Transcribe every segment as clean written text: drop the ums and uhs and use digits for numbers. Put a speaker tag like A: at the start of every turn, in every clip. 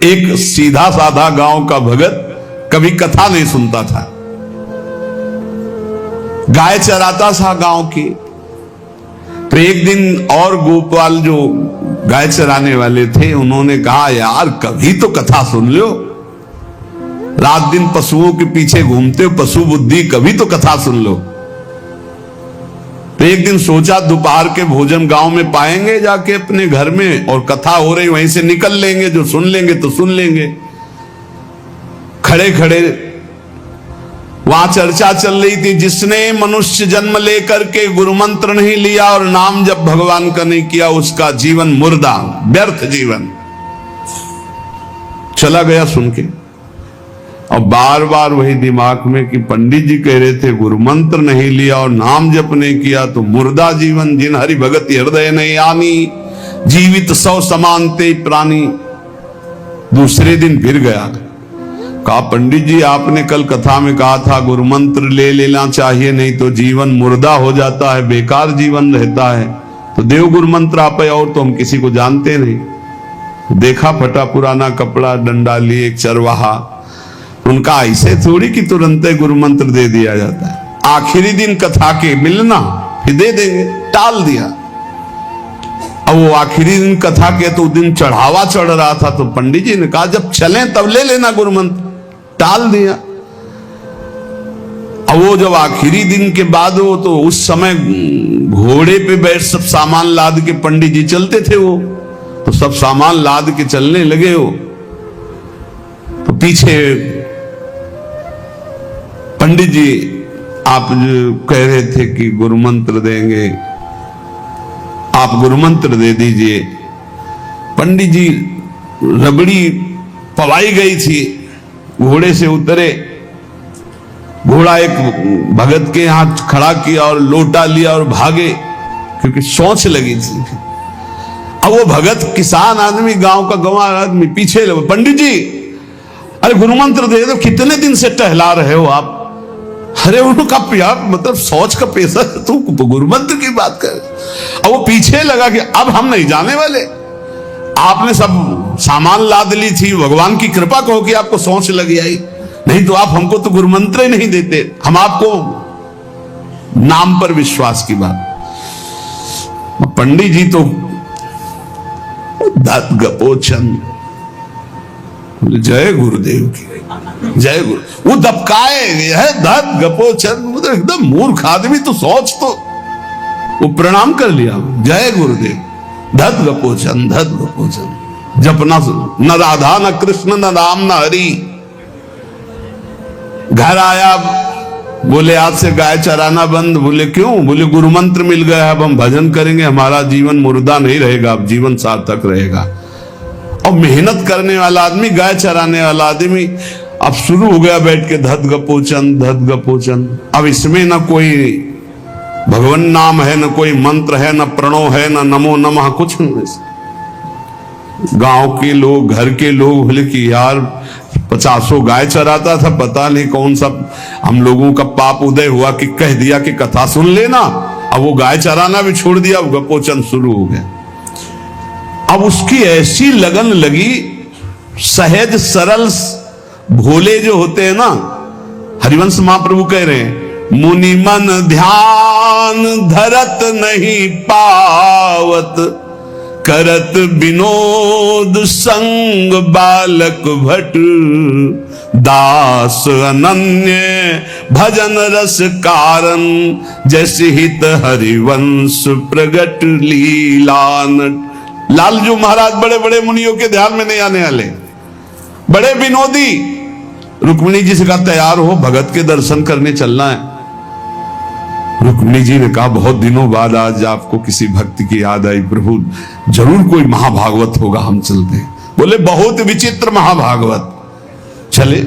A: एक सीधा साधा गांव का भगत कभी कथा नहीं सुनता था, गाय चराता था गांव की। तो एक दिन और गोपाल जो गाय चराने वाले थे उन्होंने कहा, यार कभी तो कथा सुन लो, रात दिन पशुओं के पीछे घूमते हो, पशु बुद्धि, कभी तो कथा सुन लो। तो एक दिन सोचा दोपहर के भोजन गांव में पाएंगे जाके अपने घर में, और कथा हो रही वहीं से निकल लेंगे, जो सुन लेंगे तो सुन लेंगे। खड़े खड़े वहां चर्चा चल रही थी, जिसने मनुष्य जन्म लेकर के गुरु मंत्र नहीं लिया और नाम जब भगवान का नहीं किया, उसका जीवन मुर्दा, व्यर्थ जीवन। चला गया सुन के, और बार बार वही दिमाग में कि पंडित जी कह रहे थे गुरु मंत्र नहीं लिया और नाम जप नहीं किया तो मुर्दा जीवन। जिन हरि भगत हृदय नहीं आनी, जीवित सौ समानते प्राणी। दूसरे दिन फिर गया, कहा पंडित जी आपने कल कथा में कहा था गुरु मंत्र ले लेना चाहिए, नहीं तो जीवन मुर्दा हो जाता है, बेकार जीवन रहता है। तो देव गुरु मंत्र आप, और तो हम किसी को जानते नहीं। देखा फटा पुराना कपड़ा, डंडा लिए एक चरवाहा, उनका ऐसे थोड़ी कि तुरंत गुरु मंत्र दे दिया जाता है। आखिरी दिन कथा के मिलना फिर दे देंगे, टाल दिया। अब वो आखिरी दिन कथा के तो दिन चढ़ावा चढ़ रहा था, तो पंडित जी ने कहा जब चलें तब ले लेना गुरु मंत्र, टाल दिया। अब वो जब आखिरी दिन के बाद वो, तो उस समय घोड़े पे बैठ सब सामान लाद के पंडित जी चलते थे, वो तो सब सामान लाद के चलने लगे। हो तो पीछे पंडित जी आप जो कह रहे थे कि गुरु मंत्र देंगे, आप गुरु मंत्र दे दीजिए। पंडित जी रबड़ी पवाई गई थी, घोड़े से उतरे, घोड़ा एक भगत के यहां खड़ा किया और लोटा लिया और भागे, क्योंकि सोच लगी थी। अब वो भगत किसान आदमी, गांव का गंवार आदमी पीछे लगे, पंडित जी अरे गुरु मंत्र दे दो, कितने दिन से टहला रहे हो आप। अरे उनका प्यार मतलब सोच का पैसा, तू गुरु मंत्र की बात कर। अब वो पीछे लगा कि अब हम नहीं जाने वाले, आपने सब सामान लाद ली थी, भगवान की कृपा कहो कि आपको सोच लगी आई, नहीं तो आप हमको तो गुरु मंत्र ही नहीं देते, हम आपको नाम पर विश्वास की बात। पंडित जी तो दत्त गपोचन, जय गुरुदेव की जय गुरु, वो दबकाए है दत्त गपोचन, एकदम मूर्ख आदमी, तो सोच तो। वो प्रणाम कर लिया, जय गुरुदेव, धत गपोचन धत गपोचन। जपना न राधा न कृष्ण न राम न हरि। घर आया, बोले आज से गाय चराना बंद। बोले क्यों? बोले गुरु मंत्र मिल गया, अब हम भजन करेंगे, हमारा जीवन मुर्दा नहीं रहेगा, अब जीवन सार्थक रहेगा। और मेहनत करने वाला आदमी, गाय चराने वाला आदमी, अब शुरू हो गया बैठ के धत गपोचन धत गपोचन। अब इसमें न कोई भगवान नाम है, न कोई मंत्र है, न प्रणव है, न नमो नमः, कुछ नहीं। गांव के लोग, घर के लोग बोले कि यार 50 गाय चराता था, पता नहीं कौन सा हम लोगों का पाप उदय हुआ कि कह दिया कि कथा सुन लेना। अब वो गाय चराना भी छोड़ दिया, अब गपोचन शुरू हो गया। अब उसकी ऐसी लगन लगी, सहज सरल भोले जो होते हैं ना, हरिवंश महाप्रभु कह रहे हैं, मुनि मन ध्यान धरत नहीं पावत, करत विनोद संग बालक भट, दास अनन्य भजन रस कारण, जैसे हित हरिवंश प्रगट लीलानट। लालजू महाराज बड़े बड़े मुनियों के ध्यान में नहीं आने वाले, बड़े विनोदी। रुक्मिणी जी से कहा तैयार हो, भगत के दर्शन करने चलना है। रुक्मिणी जी ने कहा बहुत दिनों बाद आज आपको किसी भक्त की याद आई, प्रभु जरूर कोई महाभागवत होगा, हम चलते हैं। बोले बहुत विचित्र महाभागवत। चले,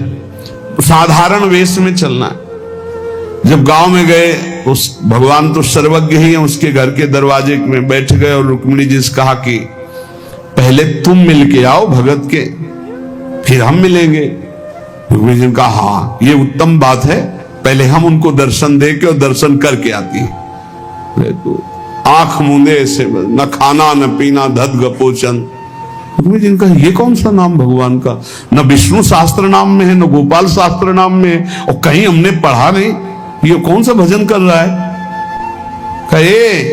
A: साधारण वेश में चलना है। जब गांव में गए, उस भगवान तो सर्वज्ञ ही है, उसके घर के दरवाजे में बैठ गए और रुक्मिणी जी से कहा कि पहले तुम मिल के आओ भगत के, फिर हम मिलेंगे। रुक्मिणी जी ने कहा हाँ ये उत्तम बात है, पहले हम उनको दर्शन दे के और दर्शन करके आती है। तो आंख मूंदे से न खाना न पीना, धत गपोचन। रुक्मिणी जी ने कहा ये कौन सा नाम भगवान का, न विष्णु शास्त्र नाम में है न गोपाल शास्त्र नाम में है, और कहीं हमने पढ़ा नहीं, ये कौन सा भजन कर रहा है। कहे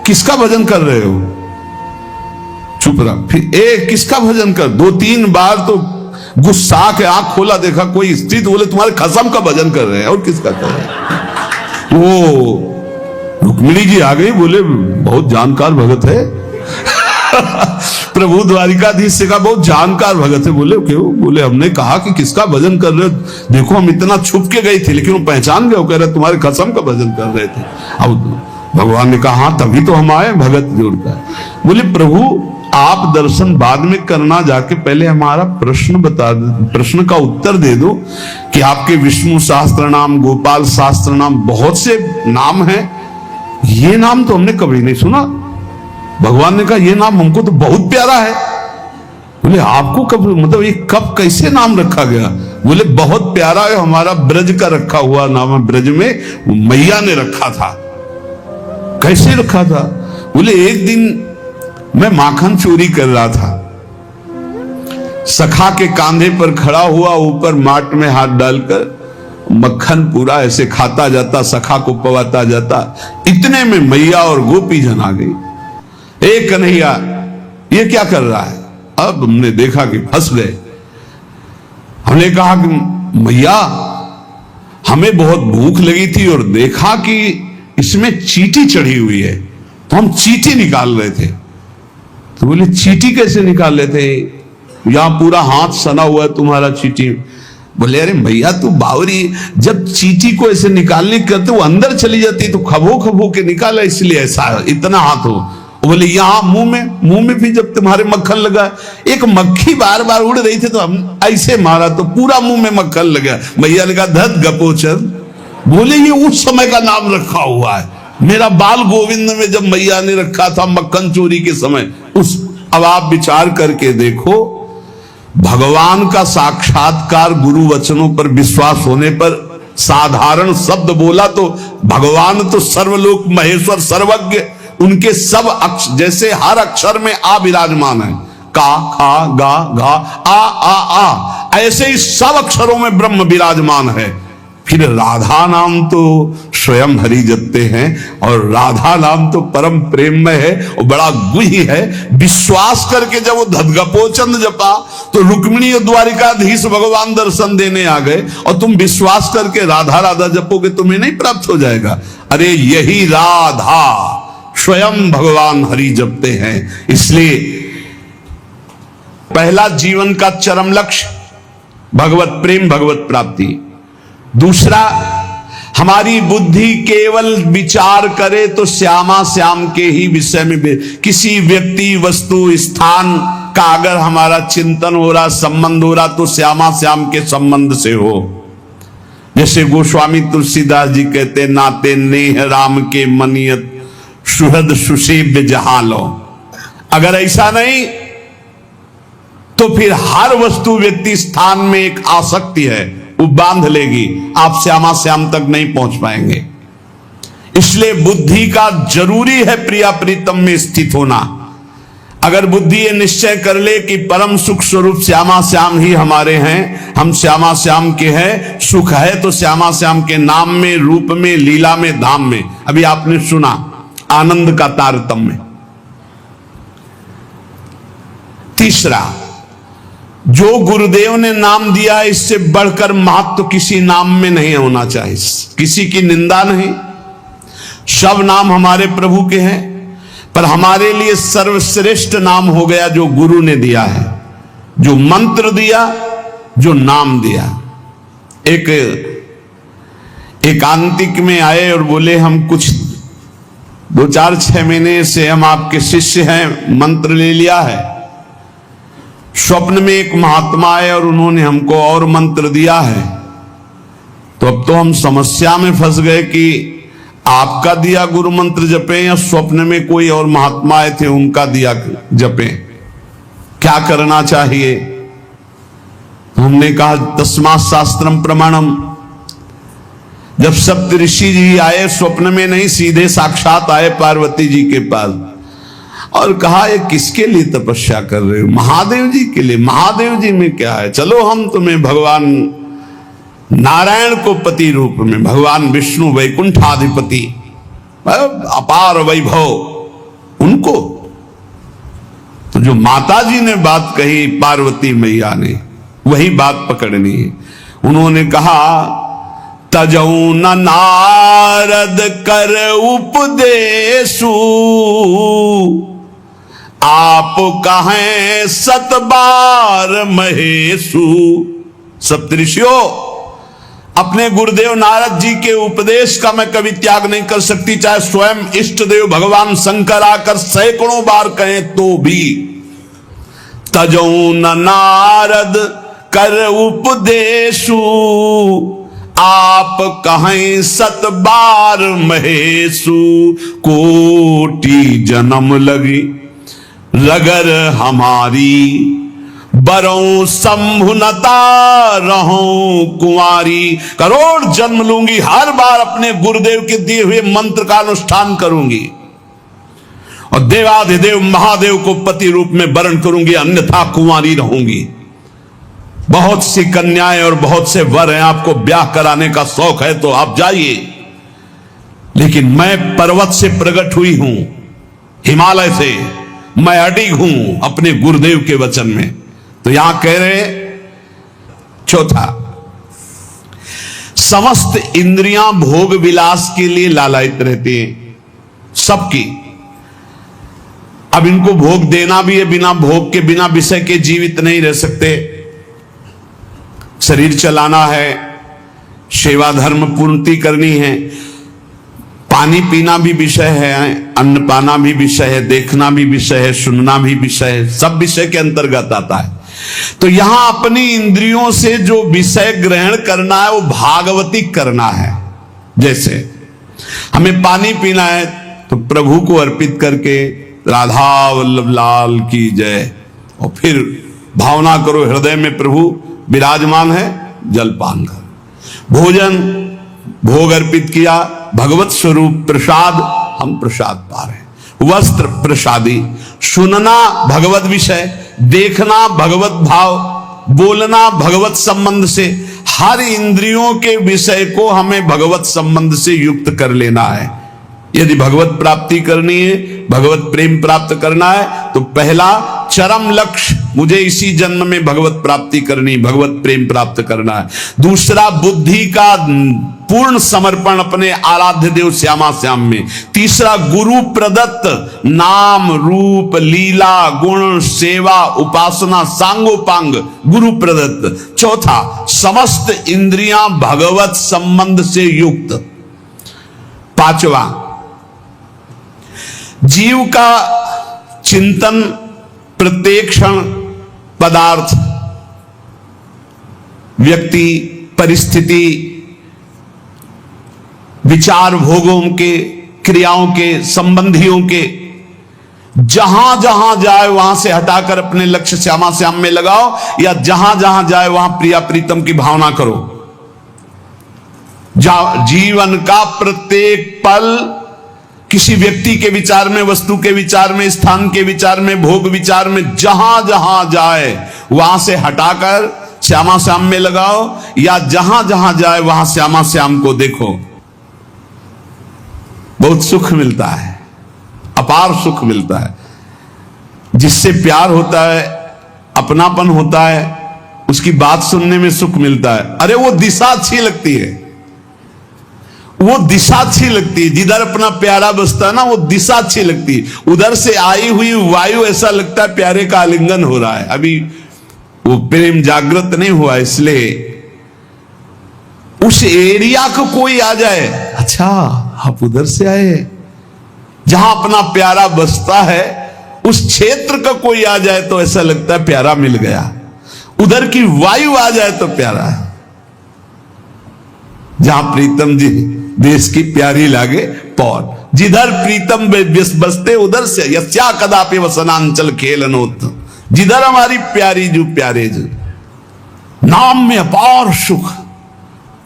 A: किसका भजन कर रहे हो, चुप रहा। फिर किसका भजन कर, 2-3 बार तो गुस्सा के आंख खोला, देखा कोई स्त्री, तो बोले तुम्हारे खसम का भजन कर रहे हैं, और किसका कर रहे हैं। वो रुक्मिणी जी आ गई, बोले बहुत जानकार भगत है प्रभु द्वारिकाधीश से कहा बहुत जानकार भगत है। बोले क्यों, बोले हमने कहा कि किसका भजन कर रहे हो, देखो हम इतना छुप के गए थे लेकिन वो पहचान गए, वो कह रहे तुम्हारे कसम का भजन कर रहे थे। अब भगवान ने कहा हाँ तभी तो हम आए भगत जोड़कर। बोले प्रभु आप दर्शन बाद में करना, जाके पहले हमारा प्रश्न बता दो, प्रश्न का उत्तर दे दो कि आपके विष्णु शास्त्र नाम, गोपाल शास्त्र नाम, बहुत से नाम हैं, ये नाम तो हमने कभी नहीं सुना। भगवान ने कहा ये नाम हमको तो बहुत प्यारा है। बोले आपको कब, मतलब ये कब कैसे नाम रखा गया। बोले बहुत प्यारा है, हमारा ब्रज का रखा हुआ नाम है, ब्रज में मैया ने रखा था। कैसे रखा था। बोले एक दिन मैं माखन चोरी कर रहा था, सखा के कांधे पर खड़ा हुआ, ऊपर माट में हाथ डालकर मक्खन पूरा ऐसे खाता जाता, सखा को पवाता जाता। इतने में मैया और गोपी जन आ गई। एक कन्हैया ये क्या कर रहा है। अब हमने देखा कि फंस गए। हमने कहा कि मैया हमें बहुत भूख लगी थी और देखा कि इसमें चींटी चढ़ी हुई है, तो हम चींटी निकाल रहे थे। तो बोले चींटी कैसे निकाल लेते, यहां पूरा हाथ सना हुआ है तुम्हारा चींटी। बोले अरे भैया तू बावरी, जब चींटी को ऐसे निकालने करते वो अंदर चली जाती तो खबो खबो के निकाला, इसलिए ऐसा इतना हाथ हो। बोले यहाँ मुंह में भी जब तुम्हारे मक्खन लगा, एक मक्खी बार बार उड़ रही थी तो हम ऐसे मारा तो पूरा मुंह में मक्खन लगा। मैया ने कहा धत गपोचन। बोले ये उस समय का नाम रखा हुआ है, मेरा बाल गोविंद में जब मैया ने रखा था मक्खन चोरी के समय उस। अब आप विचार करके देखो, भगवान का साक्षात्कार गुरु वचनों पर विश्वास होने पर साधारण शब्द बोला तो भगवान तो सर्वलोक महेश्वर सर्वज्ञ, उनके सब अक्षर, जैसे हर अक्षर में आ विराजमान है, का खा गा घा आ, ऐसे ही सब अक्षरों में ब्रह्म विराजमान है। फिर राधा नाम तो स्वयं हरि जपते हैं, और राधा नाम तो परम प्रेम में है और बड़ा गुही है। विश्वास करके जब वो धदगपोचंद जपा तो रुक्मिणी और द्वारिकाधीश भगवान दर्शन देने आ गए, और तुम विश्वास करके राधा राधा जपोगे तुम्हें नहीं प्राप्त हो जाएगा। अरे यही राधा स्वयं भगवान हरि जपते हैं। इसलिए पहला जीवन का चरम लक्ष्य भगवत प्रेम, भगवत प्राप्ति। दूसरा, हमारी बुद्धि केवल विचार करे तो श्यामा श्याम के ही विषय में, किसी व्यक्ति वस्तु स्थान का अगर हमारा चिंतन हो रहा, संबंध हो रहा, तो श्यामा श्याम के संबंध से हो। जैसे गोस्वामी तुलसीदास जी कहते, नाते नेह राम के मनियत सुहृद सुसेव्य जहां लो। अगर ऐसा नहीं तो फिर हर वस्तु व्यक्ति स्थान में एक आसक्ति है, वो बांध लेगी, आप श्यामा श्याम तक नहीं पहुंच पाएंगे। इसलिए बुद्धि का जरूरी है प्रिया प्रीतम में स्थित होना। अगर बुद्धि ये निश्चय कर ले कि परम सुख स्वरूप श्यामा श्याम ही हमारे हैं, हम श्यामा श्याम के हैं, सुख है तो श्यामा श्याम के नाम में, रूप में, लीला में, धाम में। अभी आपने सुना आनंद का तारतम्य। तीसरा, जो गुरुदेव ने नाम दिया है इससे बढ़कर महत्व तो किसी नाम में नहीं होना चाहिए। किसी की निंदा नहीं, सब नाम हमारे प्रभु के हैं, पर हमारे लिए सर्वश्रेष्ठ नाम हो गया जो गुरु ने दिया है, जो मंत्र दिया, जो नाम दिया। एक एकांतिक में आए और बोले हम कुछ 2-4-6 महीने से हम आपके शिष्य हैं, मंत्र ले लिया है। स्वप्न में एक महात्मा आए और उन्होंने हमको और मंत्र दिया है, तो अब तो हम समस्या में फंस गए कि आपका दिया गुरु मंत्र जपे या स्वप्न में कोई और महात्मा आए थे उनका दिया जपे, क्या करना चाहिए। हमने कहा तस्मात् शास्त्रम प्रमाणम। जब सप्तऋषि जी आए, स्वप्न में नहीं, सीधे साक्षात आए पार्वती जी के पास, और कहा ये किसके लिए तपस्या कर रहे हो? महादेव जी के लिए। महादेव जी में क्या है, चलो हम तुम्हें भगवान नारायण को पति रूप में, भगवान विष्णु वैकुंठाधिपति अपार वैभव उनको। तो जो माता जी ने बात कही पार्वती मैया ने, वही बात पकड़नी है। उन्होंने कहा तजऊ न नारद कर उपदेशु, आप कहें सतबार महेशु। सप्तऋषियों, अपने गुरुदेव नारद जी के उपदेश का मैं कभी त्याग नहीं कर सकती, चाहे स्वयं इष्ट देव भगवान शंकर आकर सैकड़ों बार कहें तो भी। तजऊ न नारद कर उपदेशु, आप कहें सत बार महेशु। कोटि जन्म लगी रगर हमारी, बरों संभुनता रहूं कुंवारी। करोड़ जन्म लूंगी, हर बार अपने गुरुदेव के दिए हुए मंत्र का अनुष्ठान करूंगी और देवाधिदेव महादेव को पति रूप में वरण करूंगी, अन्यथा कुंवारी रहूंगी। बहुत सी कन्याएं और बहुत से वर हैं, आपको ब्याह कराने का शौक है तो आप जाइए, लेकिन मैं पर्वत से प्रकट हुई हूं, हिमालय से मैं अडिग हूं अपने गुरुदेव के वचन में। तो यहां कह रहे चौथा, समस्त इंद्रियां भोग विलास के लिए लालायित रहती हैं, सबकी। अब इनको भोग देना भी है, बिना भोग के, बिना विषय के जीवित नहीं रह सकते। शरीर चलाना है, सेवा धर्म पूर्ति करनी है, पानी पीना भी विषय है, अन्न पाना भी विषय है, देखना भी विषय है, सुनना भी विषय है, सब विषय के अंतर्गत आता है। तो यहां अपनी इंद्रियों से जो विषय ग्रहण करना है वो भागवतिक करना है। जैसे हमें पानी पीना है तो प्रभु को अर्पित करके राधा वल्लभ लाल की जय, और फिर भावना करो हृदय में प्रभु विराजमान है, जलपान करो। भोजन भोग अर्पित किया, भगवत स्वरूप प्रसाद, हम प्रसाद पा रहे हैं। वस्त्र प्रसादी, सुनना भगवत विषय, देखना भगवत भाव, बोलना भगवत संबंध से। हर इंद्रियों के विषय को हमें भगवत संबंध से युक्त कर लेना है। यदि भगवत प्राप्ति करनी है, भगवत प्रेम प्राप्त करना है, तो पहला चरम लक्ष्य मुझे इसी जन्म में भगवत प्राप्ति करनी, भगवत प्रेम प्राप्त करना है। दूसरा बुद्धि का पूर्ण समर्पण अपने आराध्य देव श्यामा श्याम में। तीसरा गुरु प्रदत्त नाम रूप लीला गुण सेवा उपासना सांगोपांग गुरु प्रदत्त। चौथा समस्त इंद्रियां भगवत संबंध से युक्त। पांचवा जीव का चिंतन प्रत्येक क्षण पदार्थ, व्यक्ति, परिस्थिति, विचार भोगों के, क्रियाओं के, संबंधियों के, जहां जहां जाए वहां से हटाकर अपने लक्ष्य श्यामा श्याम में लगाओ, या जहां जहां जाए वहां प्रिया प्रीतम की भावना करो। जीवन का प्रत्येक पल किसी व्यक्ति के विचार में, वस्तु के विचार में, स्थान के विचार में, भोग विचार में, जहां जहां जाए वहां से हटाकर श्यामा श्याम में लगाओ, या जहां जहां जाए वहां श्यामा श्याम को देखो। बहुत सुख मिलता है, अपार सुख मिलता है। जिससे प्यार होता है, अपनापन होता है, उसकी बात सुनने में सुख मिलता है। अरे वो दिशा अच्छी लगती है, वो दिशा अच्छी लगती है। जिधर अपना प्यारा बसता है ना, वो दिशा अच्छी लगती है। उधर से आई हुई वायु ऐसा लगता है प्यारे का आलिंगन हो रहा है, अभी वो प्रेम जागृत नहीं हुआ। इसलिए उस एरिया को कोई आ जाए, अच्छा आप उधर से आए, जहां अपना प्यारा बसता है उस क्षेत्र का कोई आ जाए तो ऐसा लगता है प्यारा मिल गया। उधर की वायु आ जाए तो प्यारा है। जहां प्रीतम जी देश की प्यारी लागे पौर, जिधर प्रीतम बसते उधर से यस्या कदापि वसनांचल खेलनोत। जिधर हमारी प्यारी जो प्यारे जो, नाम में अपार सुख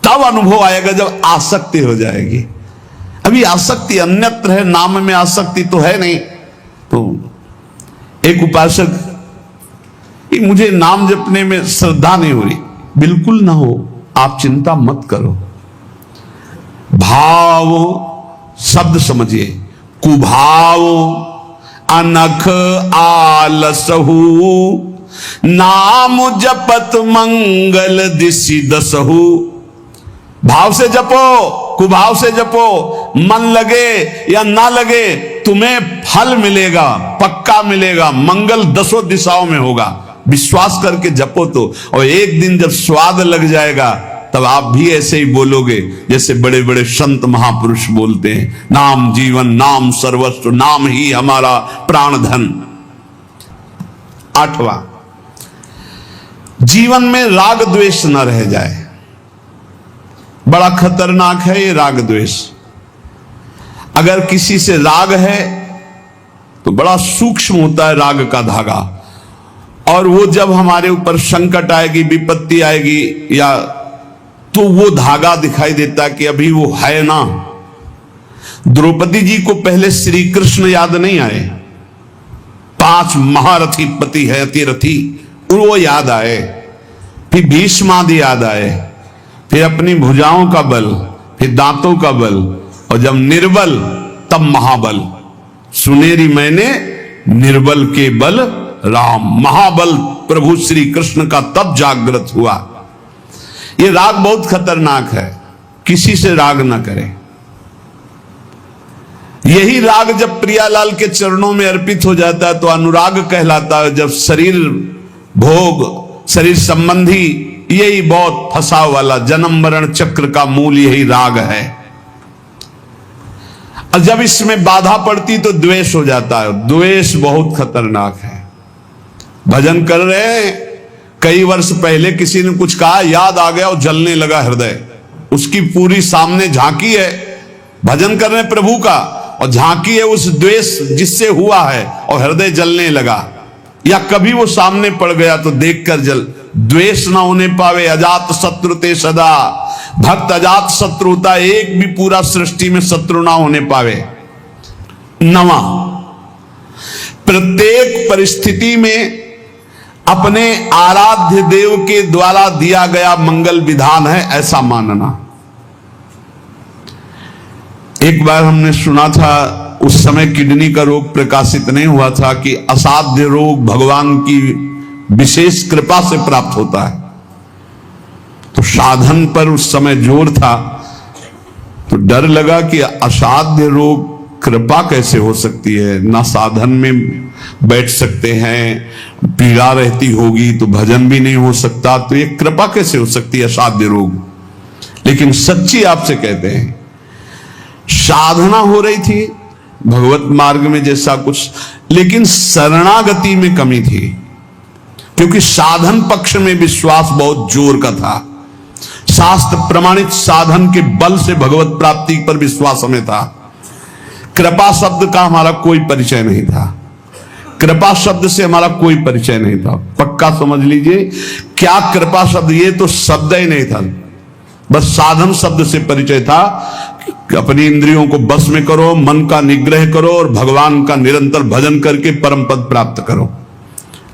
A: तब अनुभव आएगा जब आसक्ति हो जाएगी। अभी आसक्ति अन्यत्र है, नाम में आसक्ति तो है नहीं, तो एक उपासक, मुझे नाम जपने में श्रद्धा नहीं हो रही, बिल्कुल ना हो, आप चिंता मत करो। भाव शब्द समझिए, कुभाव अनख आलसहु, नाम जपत मंगल दिशि दसहु। भाव से जपो, कुभाव से जपो, मन लगे या ना लगे तुम्हें फल मिलेगा, पक्का मिलेगा, मंगल दसों दिशाओं में होगा। विश्वास करके जपो तो, और एक दिन जब स्वाद लग जाएगा तब आप भी ऐसे ही बोलोगे जैसे बड़े बड़े संत महापुरुष बोलते हैं, नाम जीवन, नाम सर्वस्व, नाम ही हमारा प्राण धन। 8वां, जीवन में राग द्वेष न रह जाए। बड़ा खतरनाक है ये राग द्वेष। अगर किसी से राग है तो बड़ा सूक्ष्म होता है राग का धागा, और वो जब हमारे ऊपर संकट आएगी, विपत्ति आएगी, या तो वो धागा दिखाई देता कि अभी वो है ना। द्रौपदी जी को पहले श्री कृष्ण याद नहीं आए, 5 महारथी पति है अतिरथी, वो याद आए, फिर भीष्मादि याद आए, फिर अपनी भुजाओं का बल, फिर दांतों का बल, और जब निर्बल तब महाबल। सुनेरी मैंने निर्बल के बल राम, महाबल प्रभु श्री कृष्ण का तब जागृत हुआ। ये राग बहुत खतरनाक है, किसी से राग ना करें। यही राग जब प्रियालाल के चरणों में अर्पित हो जाता है तो अनुराग कहलाता है। जब शरीर भोग, शरीर संबंधी, यही बहुत फंसाव वाला जन्म मरण चक्र का मूल यही राग है। और जब इसमें बाधा पड़ती तो द्वेष हो जाता है। द्वेष बहुत खतरनाक है। भजन कर रहे हैं, कई वर्ष पहले किसी ने कुछ कहा, याद आ गया और जलने लगा हृदय, उसकी पूरी सामने झांकी है, भजन कर रहे हैं प्रभु का, और झांकी है उस द्वेष जिससे हुआ है, और हृदय जलने लगा। या कभी वो सामने पड़ गया तो देखकर जल। द्वेष ना होने पावे, अजात शत्रु ते सदा, भक्त अजात शत्रु होता, एक भी पूरा सृष्टि में शत्रु ना होने पावे। 9वां, प्रत्येक परिस्थिति में अपने आराध्य देव के द्वारा दिया गया मंगल विधान है ऐसा मानना। एक बार हमने सुना था, उस समय किडनी का रोग प्रकाशित नहीं हुआ था, कि असाध्य रोग भगवान की विशेष कृपा से प्राप्त होता है। तो साधन पर उस समय जोर था, तो डर लगा कि असाध्य रोग कृपा कैसे हो सकती है, ना साधन में बैठ सकते हैं, पीड़ा रहती होगी तो भजन भी नहीं हो सकता, तो ये कृपा कैसे हो सकती है असाध्य रोग। लेकिन सच्ची आपसे कहते हैं, साधना हो रही थी भगवत मार्ग में जैसा कुछ, लेकिन शरणागति में कमी थी, क्योंकि साधन पक्ष में विश्वास बहुत जोर का था। शास्त्र प्रमाणित साधन के बल से भगवत प्राप्ति पर विश्वास हमें था। कृपा शब्द का हमारा कोई परिचय नहीं था, कृपा शब्द से हमारा कोई परिचय नहीं था। पक्का समझ लीजिए, क्या कृपा शब्द, ये तो शब्द ही नहीं था, बस साधन शब्द से परिचय था। अपनी इंद्रियों को बस में करो, मन का निग्रह करो, और भगवान का निरंतर भजन करके परम पद प्राप्त करो।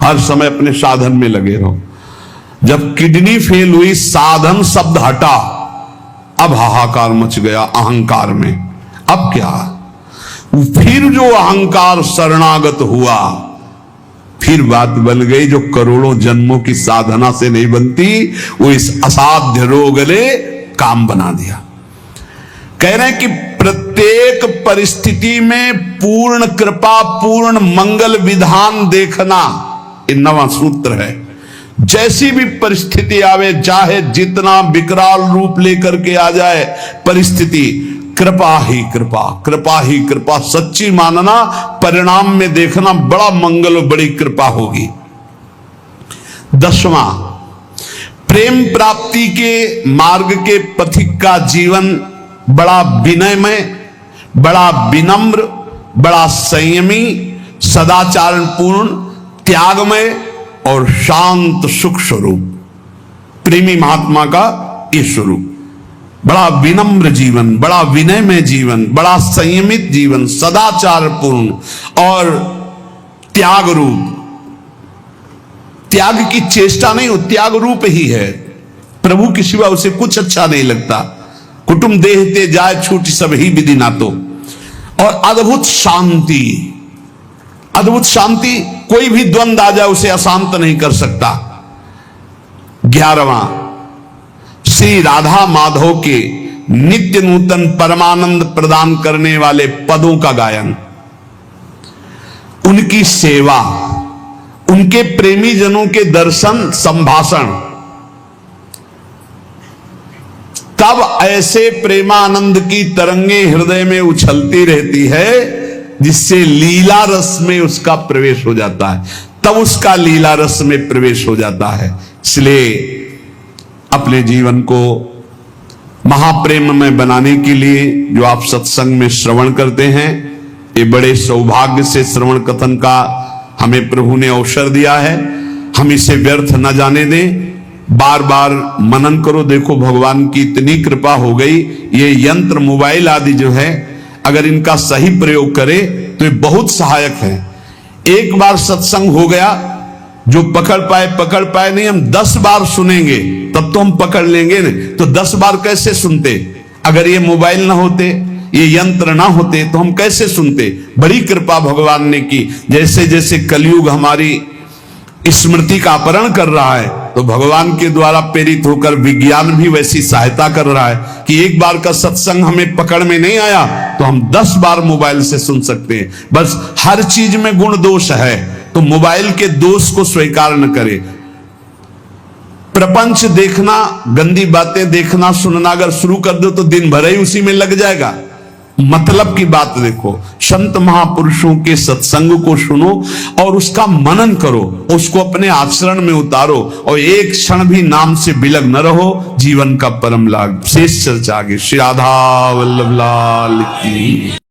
A: हर समय अपने साधन में लगे रहो। जब किडनी फेल हुई, साधन शब्द हटा, अब हाहाकार मच गया अहंकार में। अब क्या, फिर जो अहंकार शरणागत हुआ, फिर बात बन गई जो करोड़ों जन्मों की साधना से नहीं बनती, वो इस असाध्य रोग ने काम बना दिया। कह रहे हैं कि प्रत्येक परिस्थिति में पूर्ण कृपा, पूर्ण मंगल विधान देखना, ये 9वां सूत्र है। जैसी भी परिस्थिति आवे, चाहे जितना विकराल रूप लेकर के आ जाए परिस्थिति, कृपा ही कृपा, कृपा ही कृपा, सच्ची मानना, परिणाम में देखना बड़ा मंगल और बड़ी कृपा होगी। 10वां, प्रेम प्राप्ति के मार्ग के पथिक का जीवन बड़ा विनयमय, बड़ा विनम्र, बड़ा संयमी, सदाचारण पूर्ण, त्यागमय और शांत सुख स्वरूप, प्रेमी महात्मा का ये स्वरूप। बड़ा विनम्र जीवन, बड़ा विनयमय जीवन, बड़ा संयमित जीवन, सदाचार पूर्ण और त्याग रूप, त्याग की चेष्टा नहीं, वो त्याग रूप ही है। प्रभु के सिवा उसे कुछ अच्छा नहीं लगता। कुटुंब देहते जाए छूट सब ही विधि ना तो। और अद्भुत शांति, अद्भुत शांति, कोई भी द्वंद आ जाए उसे अशांत नहीं कर सकता। 11वां, श्री राधा माधव के नित्य नूतन परमानंद प्रदान करने वाले पदों का गायन, उनकी सेवा, उनके प्रेमी जनों के दर्शन संभाषण, तब ऐसे प्रेमानंद की तरंगे हृदय में उछलती रहती है जिससे लीला रस में उसका प्रवेश हो जाता है, तब उसका लीला रस में प्रवेश हो जाता है। इसलिए अपने जीवन को महाप्रेम में बनाने के लिए जो आप सत्संग में श्रवण करते हैं, ये बड़े सौभाग्य से श्रवण कथन का हमें प्रभु ने अवसर दिया है। हम इसे व्यर्थ न जाने दें, बार बार मनन करो। देखो भगवान की इतनी कृपा हो गई, ये यंत्र मोबाइल आदि जो है अगर इनका सही प्रयोग करे तो ये बहुत सहायक है। एक बार सत्संग हो गया, जो पकड़ पाए नहीं, हम 10 बार सुनेंगे तब तो हम पकड़ लेंगे न, तो 10 बार कैसे सुनते? अगर ये मोबाइल ना होते, ये यंत्र ना होते तो हम कैसे सुनते? बड़ी कृपा भगवान ने की। जैसे जैसे कलयुग हमारी स्मृति का अपहरण कर रहा है, तो भगवान के द्वारा प्रेरित होकर विज्ञान भी वैसी सहायता कर रहा है कि एक बार का सत्संग हमें पकड़ में नहीं आया तो हम 10 बार मोबाइल से सुन सकते हैं। बस हर चीज में गुण दोष है, तो मोबाइल के दोष को स्वीकार न करें। प्रपंच देखना, गंदी बातें देखना सुनना अगर शुरू कर दो तो दिन भर ही उसी में लग जाएगा। मतलब की बात देखो, संत महापुरुषों के सत्संग को सुनो और उसका मनन करो, उसको अपने आचरण में उतारो और एक क्षण भी नाम से विलग न रहो, जीवन का परम लाभ। शेष चर्चा आगे। श्री राधा वल्लभ लाल की।